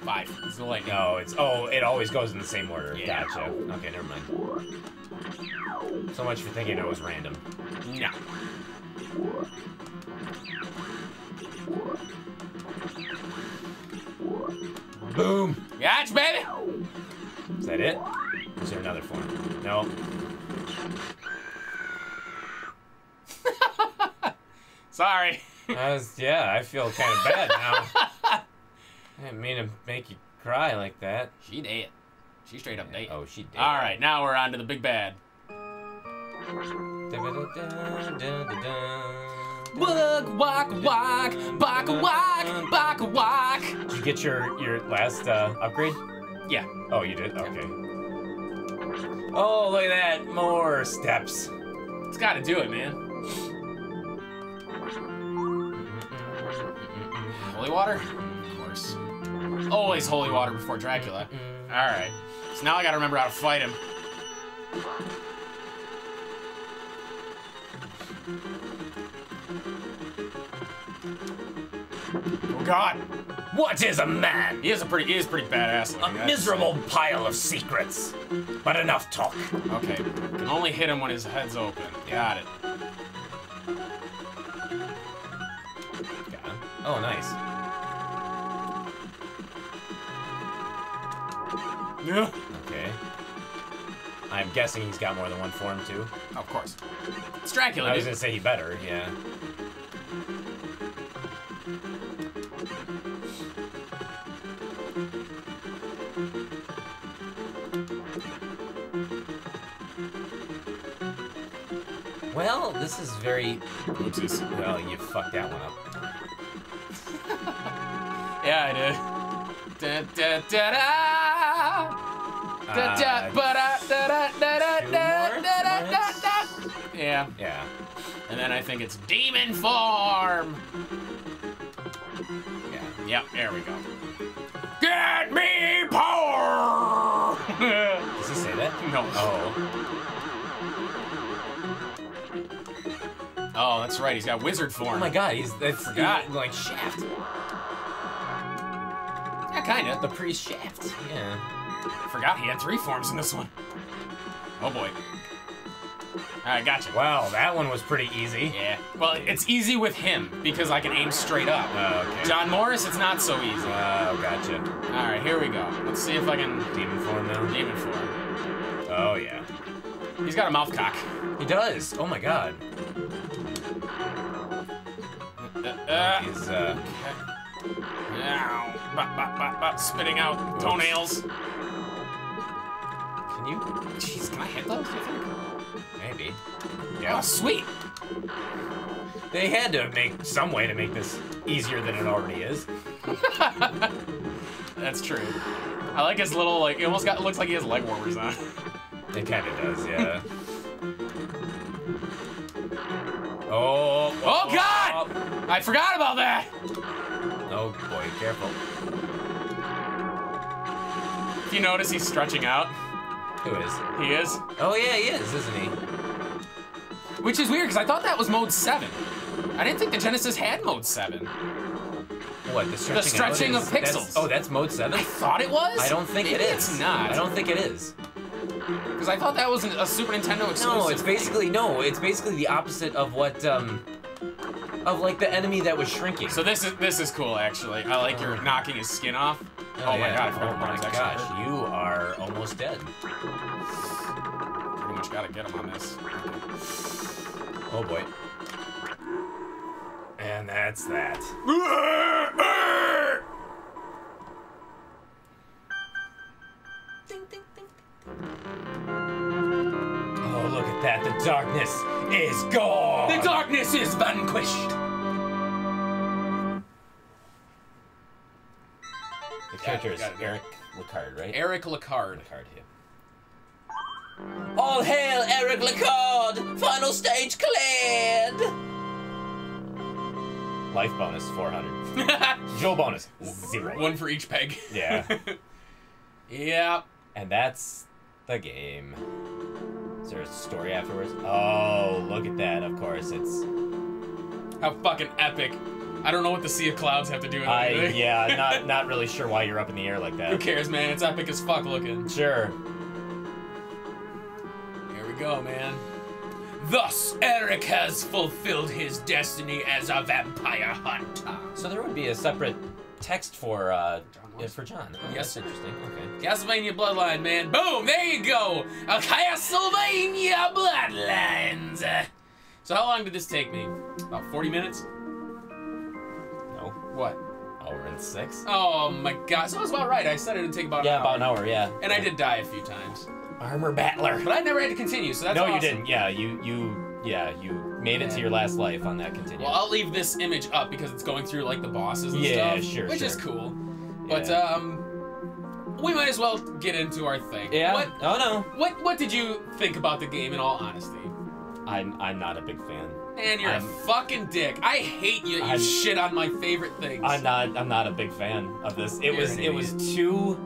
5. It's the lightning. No, it's... Oh, it always goes in the same order. Yeah. Gotcha. Okay, never mind. So much for thinking it was random. No. Boom! Gotcha, baby! Is that it? Is there another form? No. Sorry. Yeah, I feel kind of bad now. I didn't mean to make you cry like that. She dead. She straight up dead. Oh, she did. All right, now we're on to the big bad. Walk, walk, walk, walk, walk, walk, walk. Did you get your last upgrade? Yeah. Oh, you did? Okay. Oh, look at that. More steps. It's got to do it, man. Holy water? Of course. Always holy water before Dracula. All right. So now I got to remember how to fight him. Oh God! What is a man? He is pretty badass. A miserable pile of secrets. But enough talk. Okay, can only hit him when his head's open. Got it. Got him. Oh, nice. Yeah. Okay. I'm guessing he's got more than one form too. Of course. It's Dracula. I was Dude. gonna say he better. Yeah. Well, this is very... Oopsies. Well, you fucked that one up. Yeah, I did. Da da da da. Da da ba da da da da da da da da da. Yeah. Yeah. And then I think it's demon form. Yeah. Yep. There we go. Get me power. Does he say that? No. Oh. Oh, that's right. He's got wizard form. Oh my God, that's Forgot. like Shaft. Yeah, kinda. The priest Shaft. Yeah. Forgot he had 3 forms in this one. Oh boy. Alright, gotcha. Wow, that one was pretty easy. Yeah. Well, it's easy with him because I can aim straight up. Okay. John Morris, it's not so easy. Oh, gotcha. Alright, here we go. Let's see if I can... Demon form now? Demon form. Oh, yeah. He's got a mouth cock. He does. Oh my God. He's, Ow. Bop, bop, bop, bop. Spitting out toenails. Can you? Jeez, can I hit those, you think? Maybe. Oh, Yeah. sweet. They had to make some way to make this easier than it already is. That's true. I like his little, like, it almost looks like he has leg warmers on. It kind of does, yeah. Oh. Oh, God! I forgot about that! Oh, boy, careful. If you notice, he's stretching out. Who is? He is. Oh, yeah, he is, isn't he? Which is weird, because I thought that was mode 7. I didn't think the Genesis had mode 7. What, the stretching, of pixels. That's mode 7? I thought it was? I don't think Maybe it is. It's not. I don't think it is. Because I thought that was a Super Nintendo exclusive. No, it's basically the opposite of what of like the enemy that was shrinking. So this is cool, actually. I like you're knocking his skin off. Oh my yeah. God! I forgot Oh my Barnes gosh! actually hurt. You are almost dead. Pretty much gotta get him on this. Oh boy. And that's that. Oh, look at that. The darkness is gone. The darkness is vanquished. The character is Got it. Eric Lecard, right? Eric Lecard. Lecard, yeah. All hail Eric Lecard! Final stage cleared! Life bonus 400. Jewel bonus 0. 1 for each peg. Yeah. Yeah. And that's the game. Is there a story afterwards? Oh, look at that. Of course, it's... How fucking epic. I don't know what the sea of clouds have to do with anything. Yeah, not really sure why you're up in the air like that. Who cares, man? It's epic as fuck looking. Sure. Here we go, man. Thus, Eric has fulfilled his destiny as a vampire hunter. So there would be a separate text for John. Oh, Yes. That's interesting. Okay. Castlevania Bloodline, man. Boom! There you go! A Castlevania Bloodlines! So how long did this take me? About 40 minutes? No. What? Oh, we're in 6? Oh my god. So I was about right. I said it would take about an hour. about an hour, yeah. And I did die a few times. Armor Battler. But I never had to continue, so that's No, awesome. you didn't. Yeah, you made it to your last life on that continue. Well, I'll leave this image up because it's going through like the bosses and Yeah, stuff. sure, Which sure. is cool. But Yeah. we might as well get into our thing. Yeah. What Oh no. what did you think about the game in all honesty? I'm not a big fan. Man, you're a fucking dick. I hate you. You shit on my favorite things. I'm not a big fan of this. It You're was an it was idiot. too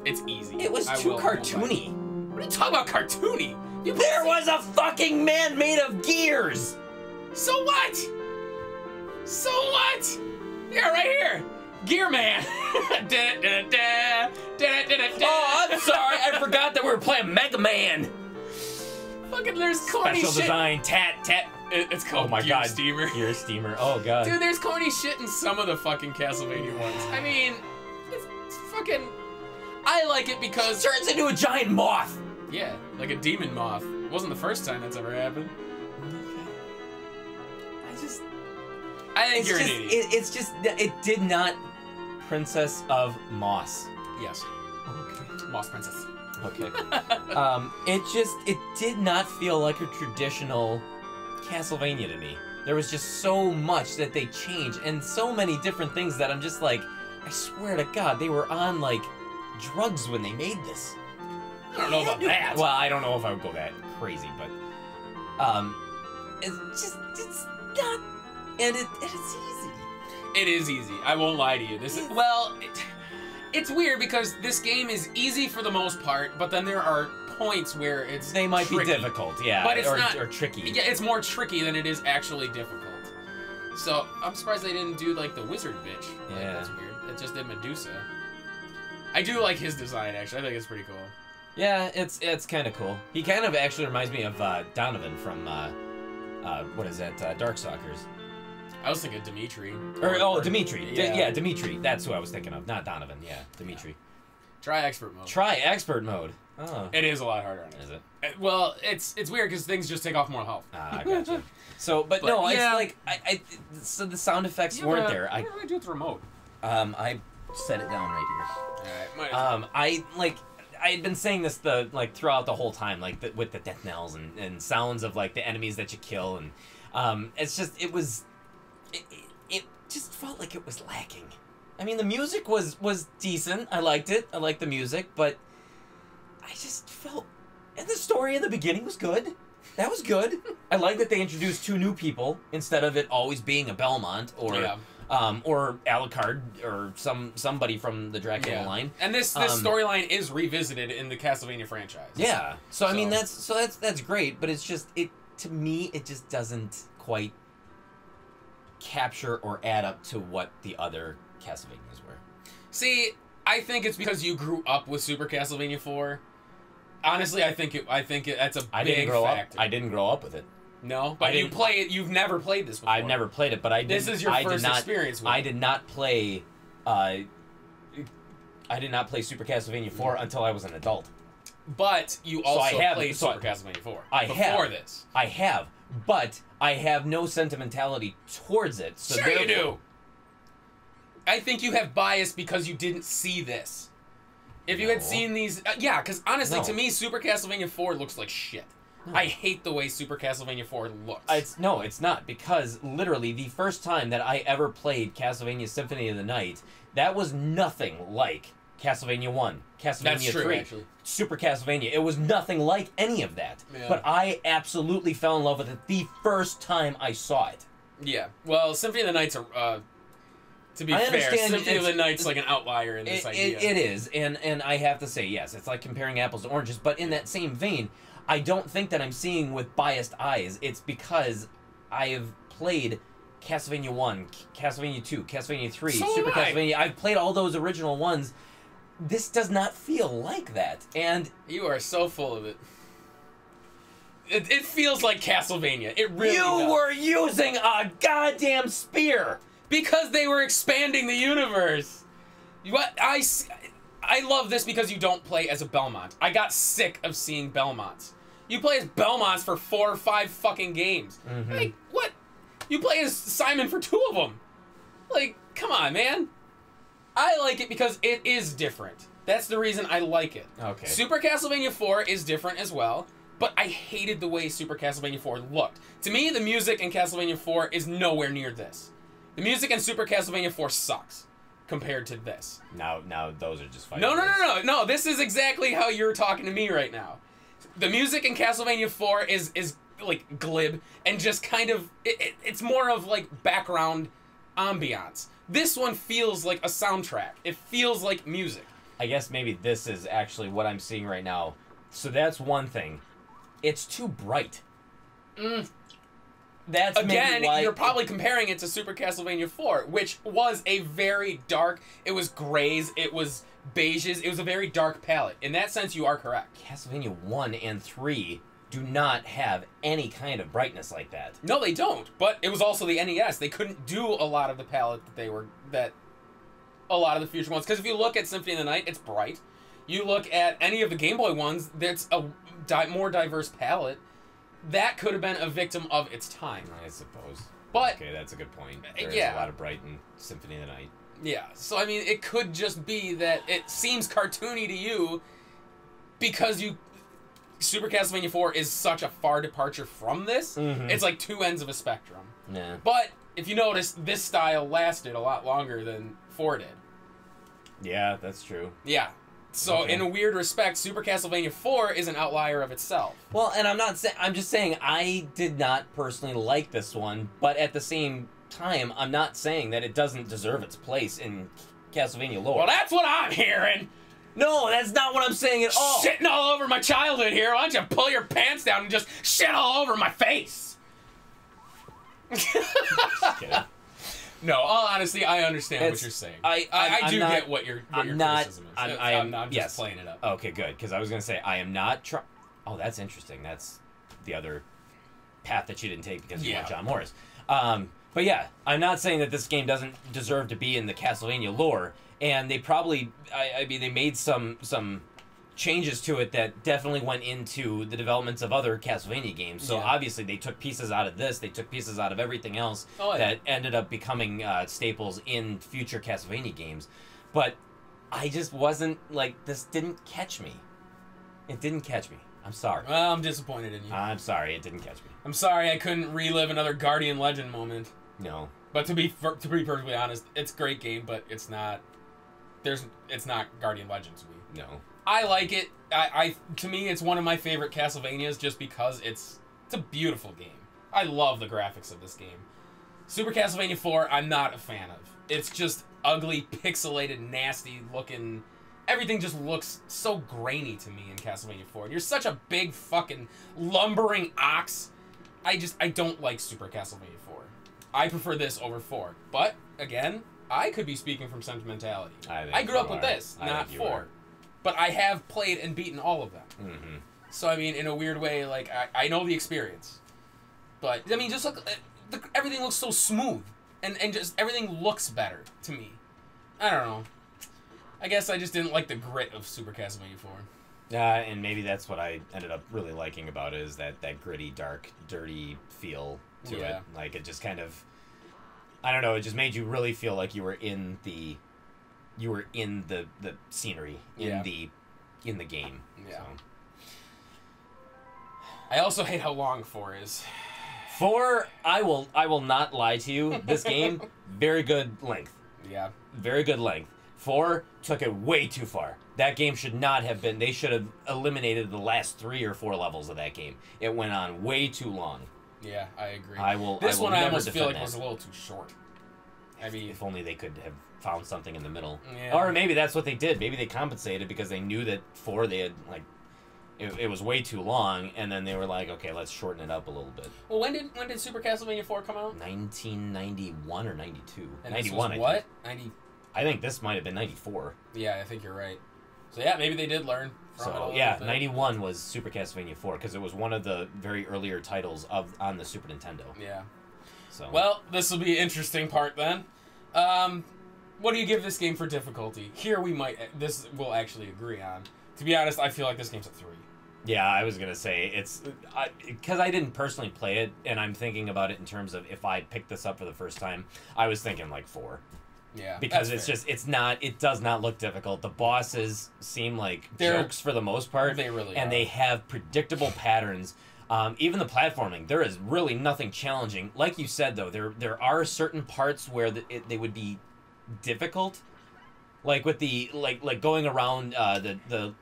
It's easy. it was I too will- cartoony. What are you talking about, cartoony? There was a fucking man made of gears. So what? So what? Yeah, right here. Gear Man. Oh, I'm sorry. I forgot that we were playing Mega Man. Fucking there's corny Special shit. design tat. It's called Oh my Gear god. Steamer. Gear Steamer. Oh god. Dude, there's corny shit in some of the fucking Castlevania ones. I mean, it's fucking... I like it because... Turns into a giant moth. Yeah, like a demon moth. It wasn't the first time that's ever happened. I think you're an idiot. It's just it did not Princess of Moss. Yes. Okay. Moss Princess. Okay. It did not feel like a traditional Castlevania to me. There was just so much that they changed and so many different things that I'm just like, I swear to God, they were on like drugs when they made this. I don't know about that. Well, I don't know if I would go that crazy, but it's not, and it's easy. It is easy. I won't lie to you. It's weird because this game is easy for the most part, but then there are points where They might tricky. be difficult, yeah, But it's or not- or tricky. Yeah, it's more tricky than it is actually difficult. So I'm surprised they didn't do like the wizard bitch. Like, Yeah. that's weird. It just did Medusa. I do like his design actually. I think it's pretty cool. Yeah, it's kind of cool. He kind of actually reminds me of Donovan from what is that? Darkstalkers. I was thinking Dimitri. Dimitri. Yeah. Dimitri. That's who I was thinking of. Not Donovan. Yeah, Dimitri. Try expert mode. Try expert mode. Oh, It is a lot harder on it. is it? Well, it's weird because things just take off more health. I gotcha. So, but But, no, yeah. it's like so the sound effects weren't there. What do I do with the remote? I set it down right Alright, here. I had been saying this throughout the whole time, with the death knells and sounds of like the enemies that you kill, and it's just it just felt like it was lacking. I mean, the music was decent. I liked it. I liked the music, but I just felt, and the story in the beginning was good. That was good. I like that they introduced 2 new people instead of it always being a Belmont or Alucard or somebody from the Dracula line. And this storyline is revisited in the Castlevania franchise. Yeah. So I mean that's great, but it's just to me it just doesn't quite capture or add up to what the other Castlevanias were. See, I think it's because you grew up with Super Castlevania 4. Honestly, I think that's a big factor. I didn't grow up with it. No, but you've never played this before. I've never played it, but This is your first experience with it. I did not play Super Castlevania 4 until I was an adult. But you also played so Super Castlevania 4 before this. I have, but I have no sentimentality towards it. So Sure you do. I think you have bias because you didn't see this. If you had seen these... yeah, because honestly, to me, Super Castlevania 4 looks like shit. No. I hate the way Super Castlevania 4 looks. It's not, because literally the first time that I ever played Castlevania Symphony of the Night, that was nothing like Castlevania 1, Castlevania 3, actually. Super Castlevania. It was nothing like any of that. Yeah. But I absolutely fell in love with it the first time I saw it. Yeah. Well, Symphony of the Night's to be fair, Symphony of the Night's like an outlier in this idea. It is, and I have to say, yes, it's like comparing apples to oranges, but in that same vein, I don't think that I'm seeing with biased eyes. It's because I have played Castlevania 1, Castlevania 2, Castlevania 3, So Super have I. Castlevania. I've played all those original ones. This does not feel like that. And You are so full of it. It feels like Castlevania. It really you does. were using a goddamn spear. Because they were expanding the universe. What I love this because you don't play as a Belmont. I got sick of seeing Belmonts. You play as Belmonts for 4 or 5 fucking games. Mm-hmm. Like, what? You play as Simon for 2 of them. Like, come on, man. I like it because it is different. That's the reason I like it. Okay. Super Castlevania 4 is different as well, but I hated the way Super Castlevania 4 looked. To me, the music in Castlevania 4 is nowhere near this. The music in Super Castlevania 4 sucks compared to this. Now those are just fighting. No. This is exactly how you're talking to me right now. The music in Castlevania 4 is like glib and just kind of it's more of like background ambiance. This one feels like a soundtrack. It feels like music. I guess maybe this is actually what I'm seeing right now. So that's one thing. It's too bright. That's Again, maybe why you're probably comparing it to Super Castlevania 4, which was a very dark, it was grays, it was beiges, it was a very dark palette. In that sense, you are correct. Castlevania 1 and 3 do not have any kind of brightness like that. No, they don't, but it was also the NES. They couldn't do a lot of the palette that a lot of the future ones. Because if you look at Symphony of the Night, it's bright. You look at any of the Game Boy ones, that's a more diverse palette. That could have been a victim of its time. I suppose. But okay, that's a good point. There's yeah. a lot of bright in Symphony of the Night. yeah, so I mean, it could just be that it seems cartoony to you because Super Castlevania 4 is such a far departure from this. Mhm. It's like 2 ends of a spectrum. Yeah. But if you notice, this style lasted a lot longer than 4 did. Yeah, that's true. Yeah. So Okay. in a weird respect, Super Castlevania 4 is an outlier of itself. Well, and I'm just saying I did not personally like this one, but at the same time, I'm not saying that it doesn't deserve its place in Castlevania lore. Well, that's what I'm hearing. No, that's not what I'm saying at all. Shitting all over my childhood here. Why don't you pull your pants down and just shit all over my face? Just kidding. No, all honesty, I understand what It's- you're saying. I'm I do not- get what your I'm not- criticism is. I'm not just yes. playing it up. Okay, good, because I was going to say, I am not trying... Oh, that's interesting. That's the other path that you didn't take because you want John Morris. But yeah, I'm not saying that this game doesn't deserve to be in the Castlevania lore, and they probably... I mean, they made some changes to it that definitely went into the developments of other Castlevania games. So Yeah. obviously they took pieces out of this, they took pieces out of everything else that ended up becoming staples in future Castlevania games. But I just wasn't, like, this didn't catch me. It didn't catch me. I'm sorry. Well, I'm disappointed in you. I'm sorry, it didn't catch me. I'm sorry I couldn't relive another Guardian Legend moment. No. But to be perfectly honest, it's a great game, but it's not Guardian Legend to me. No. I like it. To me, it's one of my favorite Castlevanias just because it's a beautiful game. I love the graphics of this game. Super Castlevania 4, I'm not a fan of. It's just ugly, pixelated, nasty looking. Everything just looks so grainy to me in Castlevania 4. And you're such a big fucking lumbering ox. I don't like Super Castlevania 4. I prefer this over 4. But, again, I could be speaking from sentimentality. I grew up with this, not 4. But I have played and beaten all of them. Mm-hmm. So, I mean, in a weird way, like, I know the experience. But, I mean, just look, everything looks so smooth. And just everything looks better to me. I don't know. I guess I just didn't like the grit of Super Castlevania 4. And maybe that's what I ended up really liking about it, is that gritty, dark, dirty feel to it. Like, it just kind of... I don't know, it just made you really feel like you were in the scenery, in the game. Yeah. So. I also hate how long 4 is. 4, I will not lie to you. This game, very good length. Yeah. Very good length. 4 took it way too far. That game should not have been... They should have eliminated the last 3 or 4 levels of that game. It went on way too long. Yeah, I agree. This one I almost feel like that. was a little too short. I mean, if only they could have found something in the middle. Yeah. Or maybe that's what they did. Maybe they compensated because they knew that 4 they had, like, It was way too long, and then they were like, okay, let's shorten it up a little bit. Well, when did Super Castlevania 4 come out? 1991 or 92? And 91, this was what? 90. I think this might have been 94. Yeah, I think you're right. So yeah, maybe they did learn from it a little bit. 91 was Super Castlevania 4 because it was one of the very earlier titles on the Super Nintendo. Yeah. So well, this will be an interesting part then. What do you give this game for difficulty? Here this we'll actually agree on. To be honest, I feel like this game's a 3. Yeah, I was going to say, because I didn't personally play it, and I'm thinking about it in terms of if I picked this up for the first time, I was thinking like 4. Yeah. Because it does not look difficult. The bosses seem like jokes for the most part. They really are. And they have predictable patterns. Even the platforming, there is really nothing challenging. Like you said, though, there are certain parts where they would be difficult. Like with the, like going around the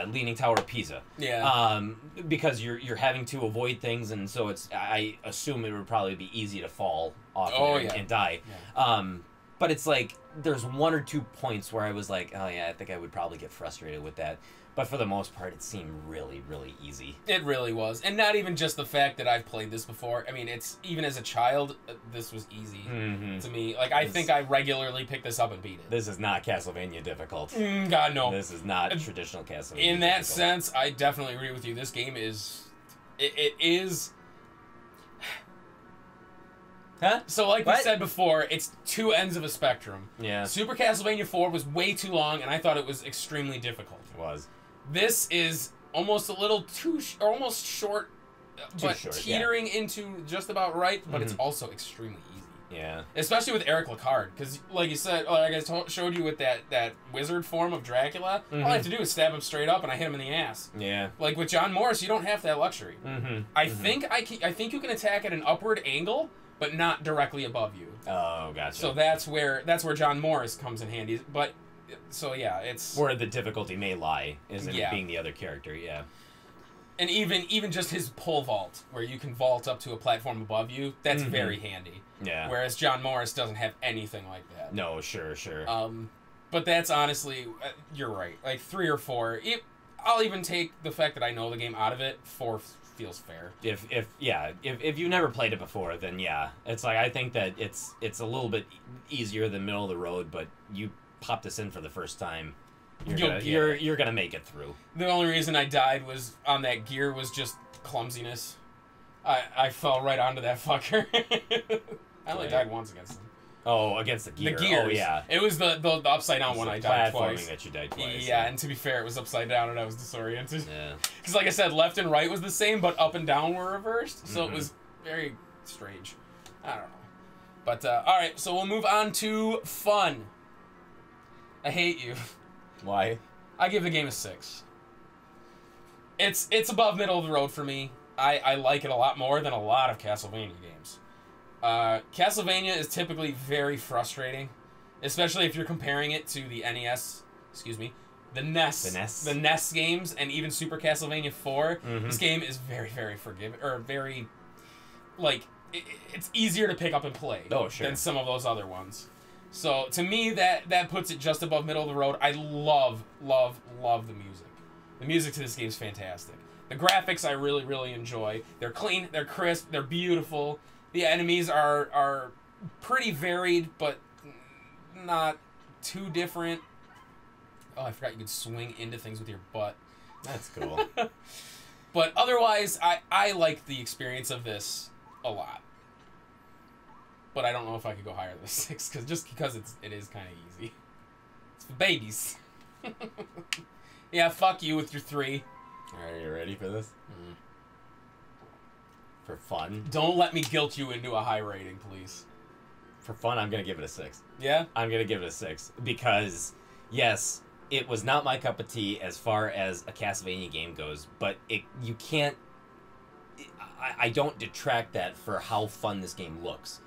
Leaning Tower of Pisa. Yeah. Because you're having to avoid things, and so I assume it would probably be easy to fall off and die. Yeah. But it's like there's 1 or 2 points where I was like, oh yeah, I think I would probably get frustrated with that. But for the most part, it seemed really, really easy. It really was. And not even just the fact that I've played this before. I mean, even as a child, this was easy to me. Like, I think I regularly pick this up and beat it. This is not Castlevania difficult. God, no. This is not traditional Castlevania In that difficult. sense, I definitely agree with you. This game is... It is... Huh? So, like we said before, it's 2 ends of a spectrum. Yeah. Super Castlevania 4 was way too long, and I thought it was extremely difficult. It was. This is almost a little or almost short, but short, teetering into just about right, but it's also extremely easy. Yeah. Especially with Eric Lacard, because, like you said, like I showed you with that wizard form of Dracula, all I have to do is stab him straight up, and I hit him in the ass. Yeah. Like with John Morris, you don't have that luxury. I think you can attack at an upward angle, but not directly above you. Oh, gotcha. So that's where John Morris comes in handy. But so yeah, it's where the difficulty may lie is in Yeah. being the other character. Yeah. and even just his pole vault, where you can vault up to a platform above you, that's very handy. Yeah. Whereas John Morris doesn't have anything like that. No, sure. But that's honestly, you're right. Like 3 or 4. I'll even take the fact that I know the game out of it. 4 feels fair. If you've never played it before, then yeah, it's like I think that it's a little bit easier than middle of the road, but you pop this in for the first time, you're gonna make it through. The only reason I died was on that gear was just clumsiness. I fell right onto that fucker. I only died once against him. Oh, against the gear. The gears. Oh, yeah. It was the upside down one I died twice. That you died twice. Yeah, and to be fair, it was upside down and I was disoriented. Yeah. Because like I said, left and right was the same, but up and down were reversed. So it was very strange. I don't know. But, alright, so we'll move on to fun. I hate you. Why? I give the game a 6. It's above middle of the road for me. I like it a lot more than a lot of Castlevania games. Castlevania is typically very frustrating, especially if you're comparing it to the NES, the NES games, and even Super Castlevania 4. This game is very, very forgiving, or very, like, it's easier to pick up and play than some of those other ones. So, to me, that puts it just above middle of the road. I love, love, love the music. The music to this game is fantastic. The graphics I really, really enjoy. They're clean, they're crisp, they're beautiful. The enemies are pretty varied, but not too different. Oh, I forgot you could swing into things with your butt. That's cool. But otherwise, I like the experience of this a lot. But I don't know if I could go higher than 6, because it is kind of easy. It's for babies. Yeah, fuck you with your 3. Are you ready for this? For fun? Don't let me guilt you into a high rating, please. For fun, I'm going to give it a 6. Yeah? I'm going to give it a 6. Because, yes, it was not my cup of tea as far as a Castlevania game goes, but you can't... I don't detract that for how fun this game looks.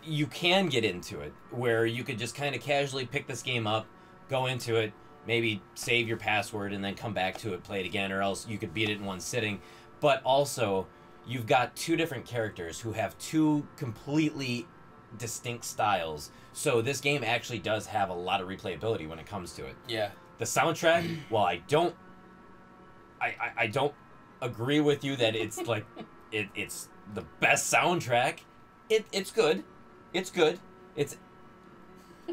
You can get into it, where you could just kind of casually pick this game up, go into it, maybe save your password, and then come back to it, play it again, or else you could beat it in one sitting. But also, you've got 2 different characters who have 2 completely distinct styles. So this game actually does have a lot of replayability when it comes to it. Yeah. The soundtrack, while I I don't agree with you that it's like it's the best soundtrack. It's good. It's good.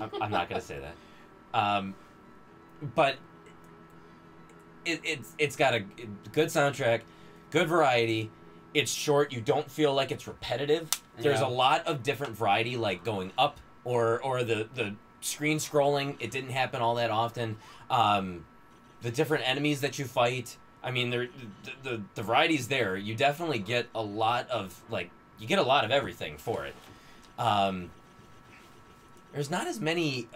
I'm not gonna say that. But it's got a good soundtrack, good variety. It's short. You don't feel like it's repetitive. There's a lot of different variety, like going up or the screen scrolling. It didn't happen all that often. The different enemies that you fight. I mean, the variety's there. You definitely get a lot of everything for it. There's not as many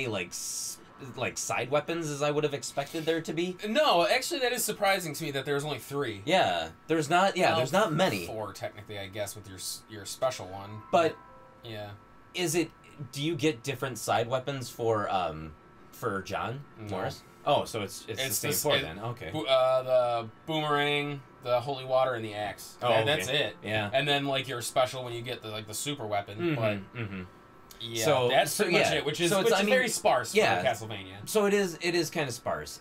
like side weapons as I would have expected there to be. No, actually, that is surprising to me that there's only 3. Yeah, there's not. Yeah, there's not many. 4 technically, I guess, with your special one. But yeah, do you get different side weapons for John Morris? Oh, so it's the same for then. Okay. The boomerang, the holy water, and the axe. Oh, okay. That's it. Yeah. And then like your special when you get the super weapon. But yeah, so that's pretty much it. Which is very sparse for Castlevania. So it is kind of sparse.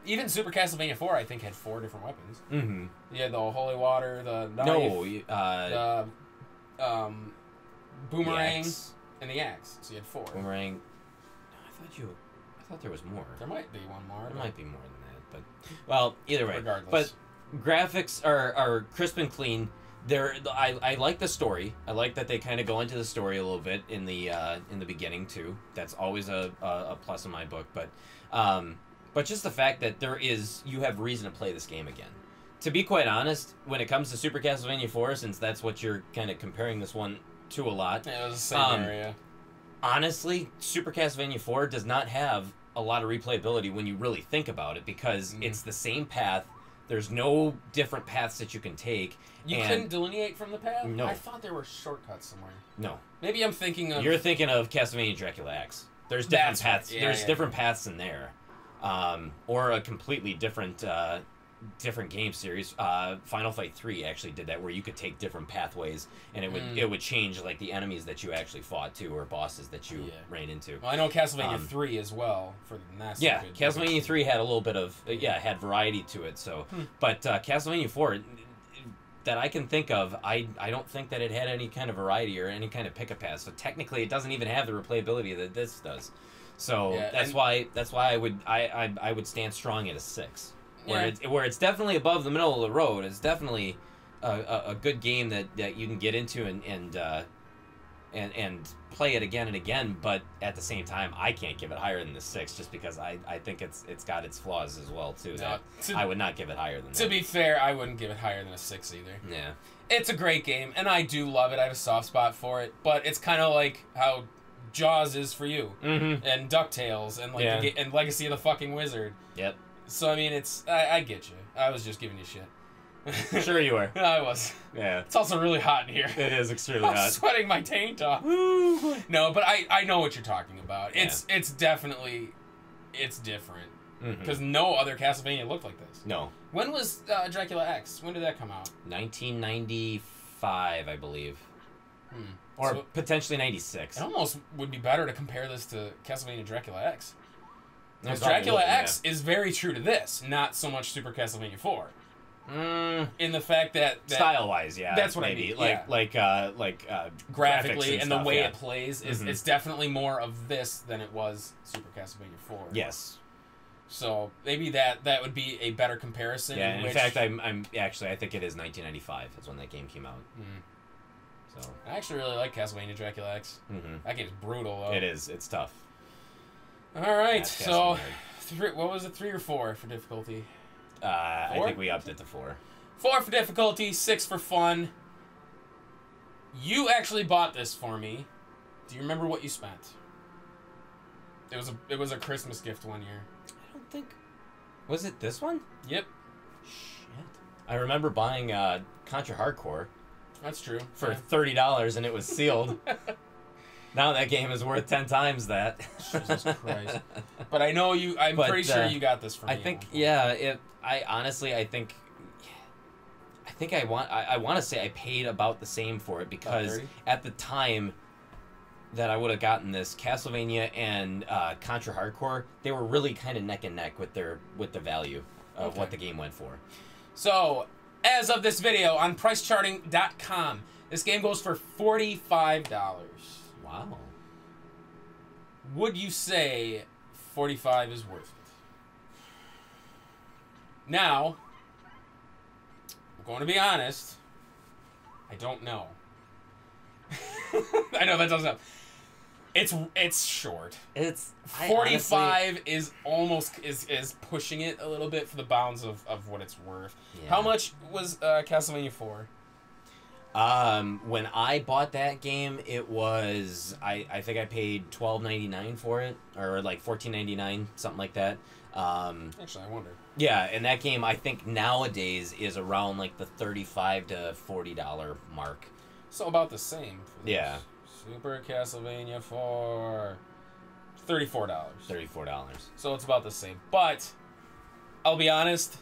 Even Super Castlevania 4, I think, had 4 different weapons. Mm-hmm. Yeah, the holy water, the knife, the boomerang, and the axe. So you had 4. Boomerang. I thought there was more. There might be one more. There might be more than that, but well, either way. Regardless. But graphics are crisp and clean. I like the story. I like that they kind of go into the story a little bit in the beginning too. That's always a plus in my book. But just the fact that you have reason to play this game again. To be quite honest, when it comes to Super Castlevania 4, since that's what you're kind of comparing this one to a lot. Yeah, it was the same area. Honestly, Super Castlevania 4 does not have a lot of replayability when you really think about it, because it's the same path. There's no different paths that you can take. You couldn't delineate from the path? No. I thought there were shortcuts somewhere. No. Maybe I'm thinking of... You're thinking of Castlevania Dracula X. There's different paths. Yeah, there's different paths in there. Or a completely different game series. Final Fight 3 actually did that, where you could take different pathways, and it would change like the enemies that you actually fought to, or bosses that you ran into. Well, I know Castlevania 3 as well for the NES. Yeah, Castlevania 3 had a little bit of had variety to it. So, but Castlevania 4, that I can think of, I don't think that it had any kind of variety or any kind of pick-up path. So technically, it doesn't even have the replayability that this does. So that's why I would stand strong at a 6. Where it's definitely above the middle of the road. It's definitely a good game that you can get into and play it again and again. But at the same time, I can't give it higher than the 6, just because I think it's got its flaws as well too. I would not give it higher than that. To be fair, I wouldn't give it higher than a 6 either. Yeah, it's a great game, and I do love it. I have a soft spot for it, but it's kind of like how Jaws is for you, and DuckTales, and and Legacy of the Fucking Wizard. Yep. So, I mean, I get you. I was just giving you shit. Sure you were. I was. Yeah. It's also really hot in here. It is extremely hot. I'm sweating my taint off. No, but I know what you're talking about. Yeah. It's definitely, it's different. Because no other Castlevania looked like this. No. When was Dracula X? When did that come out? 1995, I believe. Or so, potentially 96. It almost would be better to compare this to Castlevania Dracula X. Because Dracula X is very true to this, not so much Super Castlevania 4. In the fact that style-wise, yeah, that's what maybe. I mean. Like graphically and the way it plays is it's definitely more of this than it was Super Castlevania 4. Yes. So maybe that would be a better comparison. Yeah, in fact, I'm actually I think it is 1995 is when that game came out. So I actually really like Castlevania Dracula X. That game's brutal though. It is. It's tough. All right, so what was it, 3 or 4 for difficulty? 4? I think we upped it to 4. 4 for difficulty, 6 for fun. You actually bought this for me. Do you remember what you spent? It was a Christmas gift one year. I don't think. Was it this one? Yep. Shit. I remember buying Contra Hardcore. That's true. For $30, and it was sealed. Now that game is worth 10 times that. Jesus Christ. But I know you. I'm pretty sure you got this for me. I think. Yeah. I honestly. I think I want to say I paid about the same for it, because at the time that I would have gotten this, Castlevania and Contra Hardcore, they were really kind of neck and neck with the value of what the game went for. So, as of this video on pricecharting.com, this game goes for $45. Wow. Would you say $45 is worth it? Now, I'm going to be honest, I don't know. I know that doesn't help. It's short. It's 45 is almost is pushing it a little bit for the bounds of what it's worth. Yeah. How much was Castlevania 4? When I bought that game, it was I think I paid $12.99 for it, or like $14.99, something like that. Actually, I wonder. Yeah, and that game I think nowadays is around like the $35 to $40 mark. So about the same. Yeah. Super Castlevania 4, $34. $34. So it's about the same. But I'll be honest.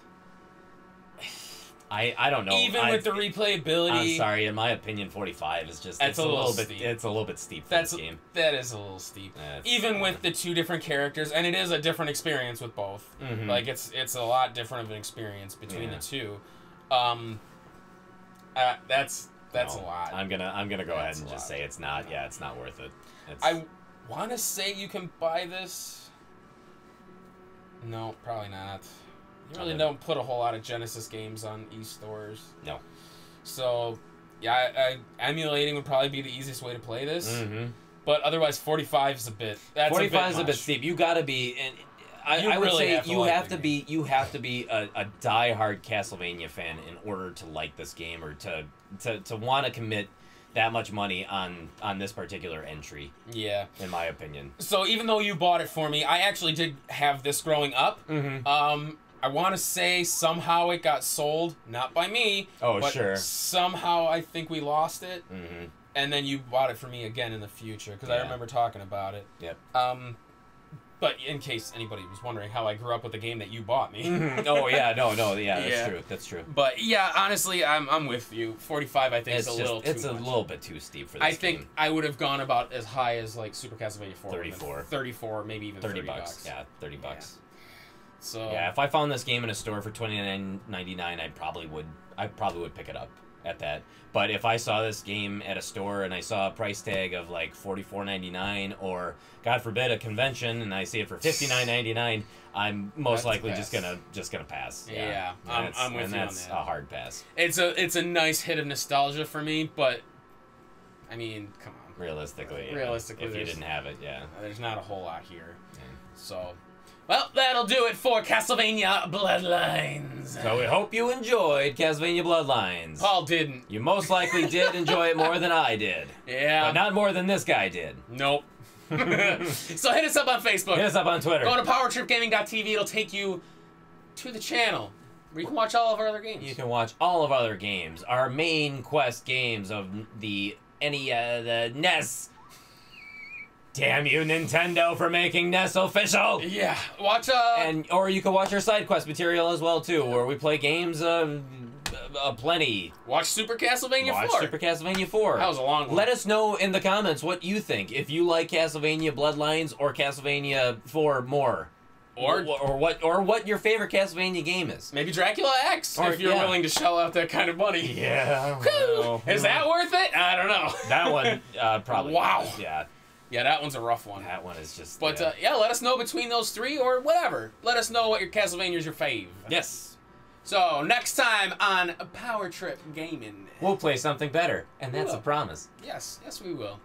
I don't know. Even with the replayability, I'm sorry. In my opinion, 45 is just it's a little bit steep. It's a little bit steep for this game. That is a little steep. Even with the two different characters, and it is a different experience with both. Mm-hmm. Like it's a lot different of an experience between the two. That's a lot. I'm gonna go ahead and just say it's not. Yeah, it's not worth it. I want to say you can buy this. No, probably not. You really don't put a whole lot of Genesis games on e-stores. No. So, yeah, emulating would probably be the easiest way to play this. Mm-hmm. But otherwise, 45 is a bit. That's 45 is a a bit steep. You gotta be, and I would really say you have to be a diehard Castlevania fan in order to like this game, or to want to commit that much money on this particular entry. Yeah, in my opinion. So even though you bought it for me, I actually did have this growing up. Mm-hmm. I want to say somehow it got sold, not by me. Oh, but sure. Somehow I think we lost it. Mm-hmm. And then you bought it for me again in the future, because I remember talking about it. Yep. But in case anybody was wondering how I grew up with the game that you bought me. Mm-hmm. Oh yeah, no, yeah, that's true. But yeah, honestly, I'm with you. 45, I think, is a little too much. It's a little bit too steep for this I think I would have gone about as high as like Super Castlevania 4. 34. 34, maybe even 30 bucks. Yeah, $30. Yeah. So yeah, if I found this game in a store for $29.99, I probably would pick it up at that. But if I saw this game at a store and I saw a price tag of like $44.99, or God forbid a convention and I see it for $59.99, I'm most likely just gonna pass. Yeah, I'm with you on that. That's a hard pass. It's a nice hit of nostalgia for me, but I mean, come on. Realistically, if you didn't have it, there's not a whole lot here. Yeah. So. Well, that'll do it for Castlevania Bloodlines. So we hope you enjoyed Castlevania Bloodlines. Paul didn't. You most likely did enjoy it more than I did. Yeah. But not more than this guy did. Nope. So hit us up on Facebook. Hit us up on Twitter. Go to PowerTripGaming.tv. It'll take you to the channel where you can watch all of our other games. You can watch all of our other games. Our main quest games of the NES. Damn you, Nintendo, for making NES official! Yeah, watch or you can watch our side quest material as well too, where we play games plenty. Watch Super Castlevania 4. Watch Super Castlevania 4. That was a long one. Let us know in the comments what you think. If you like Castlevania Bloodlines or Castlevania 4 more. Or what your favorite Castlevania game is. Maybe Dracula X, if you're willing to shell out that kind of money. Yeah. Well, is that worth it? I don't know. That one, probably. Wow. Yeah. Yeah, that one's a rough one. That one is just... But, let us know between those three, or whatever. Let us know what your Castlevania's your fave. Yes. So, next time on Power Trip Gaming, we'll play something better, and that's a promise. Yes, we will.